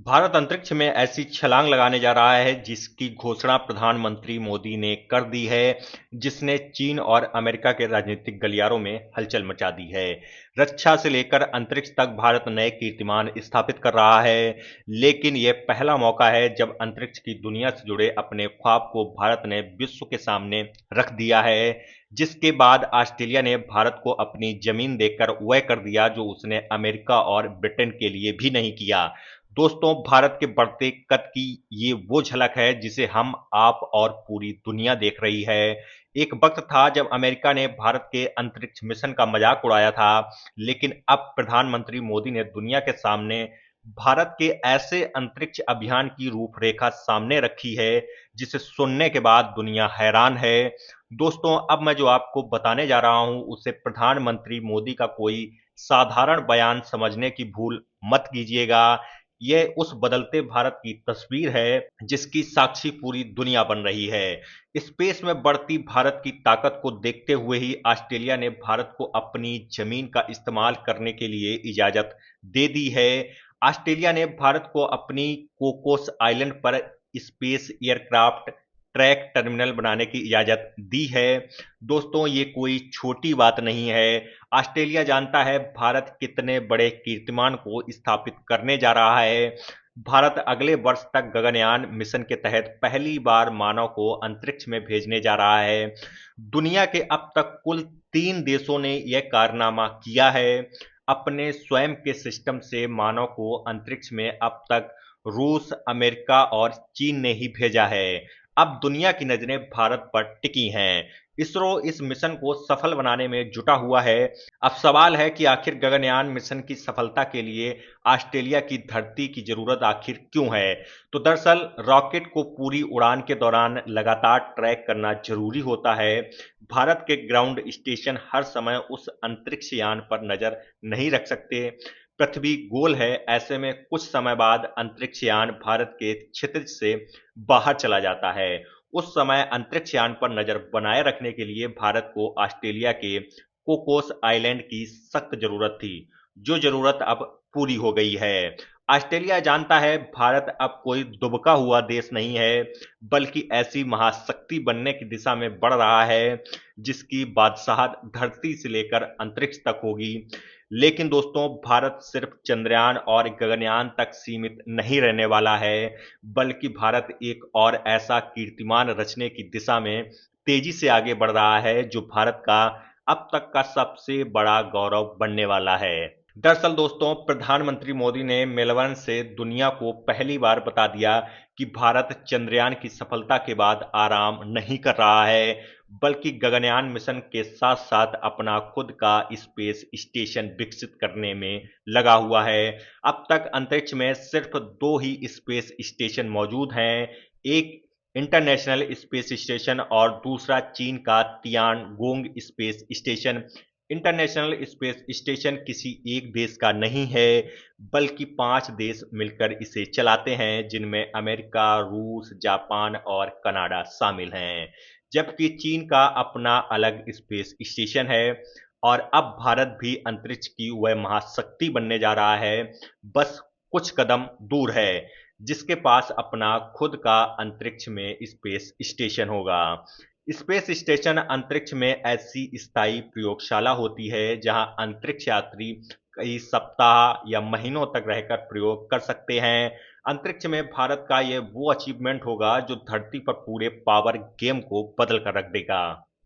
भारत अंतरिक्ष में ऐसी छलांग लगाने जा रहा है जिसकी घोषणा प्रधानमंत्री मोदी ने कर दी है, जिसने चीन और अमेरिका के राजनीतिक गलियारों में हलचल मचा दी है। रक्षा से लेकर अंतरिक्ष तक भारत नए कीर्तिमान स्थापित कर रहा है, लेकिन यह पहला मौका है जब अंतरिक्ष की दुनिया से जुड़े अपने ख्वाब को भारत ने विश्व के सामने रख दिया है। जिसके बाद ऑस्ट्रेलिया ने भारत को अपनी जमीन देकर वह कर दिया जो उसने अमेरिका और ब्रिटेन के लिए भी नहीं किया। दोस्तों, भारत के बढ़ते कद की ये वो झलक है जिसे हम, आप और पूरी दुनिया देख रही है। एक वक्त था जब अमेरिका ने भारत के अंतरिक्ष मिशन का मजाक उड़ाया था, लेकिन अब प्रधानमंत्री मोदी ने दुनिया के सामने भारत के ऐसे अंतरिक्ष अभियान की रूपरेखा सामने रखी है जिसे सुनने के बाद दुनिया हैरान है। दोस्तों, अब मैं जो आपको बताने जा रहा हूं उसे प्रधानमंत्री मोदी का कोई साधारण बयान समझने की भूल मत कीजिएगा। यह उस बदलते भारत की तस्वीर है जिसकी साक्षी पूरी दुनिया बन रही है। स्पेस में बढ़ती भारत की ताकत को देखते हुए ही ऑस्ट्रेलिया ने भारत को अपनी जमीन का इस्तेमाल करने के लिए इजाजत दे दी है। ऑस्ट्रेलिया ने भारत को अपनी कोकोस आइलैंड पर स्पेस एयरक्राफ्ट ट्रैक टर्मिनल बनाने की इजाजत दी है। दोस्तों, ये कोई छोटी बात नहीं है। ऑस्ट्रेलिया जानता है भारत कितने बड़े कीर्तिमान को स्थापित करने जा रहा है। भारत अगले वर्ष तक गगनयान मिशन के तहत पहली बार मानव को अंतरिक्ष में भेजने जा रहा है। दुनिया के अब तक कुल 3 देशों ने यह कारनामा किया है। अपने स्वयं के सिस्टम से मानव को अंतरिक्ष में अब तक रूस, अमेरिका और चीन ने ही भेजा है। अब दुनिया की नजरें भारत पर टिकी हैं। इसरो इस मिशन को सफल बनाने में जुटा हुआ है। अब सवाल है कि आखिर गगनयान मिशन की सफलता के लिए ऑस्ट्रेलिया की धरती की जरूरत आखिर क्यों है? तो दरअसल रॉकेट को पूरी उड़ान के दौरान लगातार ट्रैक करना जरूरी होता है। भारत के ग्राउंड स्टेशन हर समय उस अंतरिक्ष यान पर नजर नहीं रख सकते। पृथ्वी गोल है, ऐसे में कुछ समय बाद अंतरिक्ष यान भारत के क्षितिज से बाहर चला जाता है। उस समय अंतरिक्ष यान पर नजर बनाए रखने के लिए भारत को ऑस्ट्रेलिया के कोकोस आइलैंड की सख्त जरूरत थी, जो जरूरत अब पूरी हो गई है। ऑस्ट्रेलिया जानता है भारत अब कोई दुबका हुआ देश नहीं है, बल्कि ऐसी महाशक्ति बनने की दिशा में बढ़ रहा है जिसकी बादशाहत धरती से लेकर अंतरिक्ष तक होगी। लेकिन दोस्तों, भारत सिर्फ चंद्रयान और गगनयान तक सीमित नहीं रहने वाला है, बल्कि भारत एक और ऐसा कीर्तिमान रचने की दिशा में तेजी से आगे बढ़ रहा है जो भारत का अब तक का सबसे बड़ा गौरव बनने वाला है। दरअसल दोस्तों, प्रधानमंत्री मोदी ने मेलबर्न से दुनिया को पहली बार बता दिया कि भारत चंद्रयान की सफलता के बाद आराम नहीं कर रहा है, बल्कि गगनयान मिशन के साथ साथ अपना खुद का स्पेस स्टेशन विकसित करने में लगा हुआ है। अब तक अंतरिक्ष में सिर्फ 2 ही स्पेस स्टेशन मौजूद हैं, एक इंटरनेशनल स्पेस स्टेशन और दूसरा चीन का Tiangong space station. International space station किसी एक देश का नहीं है, बल्कि 5 देश मिलकर इसे चलाते हैं, जिनमें अमेरिका, रूस, जापान और कनाडा शामिल हैं। जबकि चीन का अपना अलग स्पेस स्टेशन है। और अब भारत भी अंतरिक्ष की वह महाशक्ति बनने जा रहा है, बस कुछ कदम दूर है, जिसके पास अपना खुद का अंतरिक्ष में स्पेस स्टेशन होगा। स्पेस स्टेशन अंतरिक्ष में ऐसी स्थायी प्रयोगशाला होती है जहां अंतरिक्ष यात्री कई सप्ताह या महीनों तक रहकर प्रयोग कर सकते हैं। अंतरिक्ष में भारत का यह वो अचीवमेंट होगा जो धरती पर पूरे पावर गेम को बदल कर रख देगा।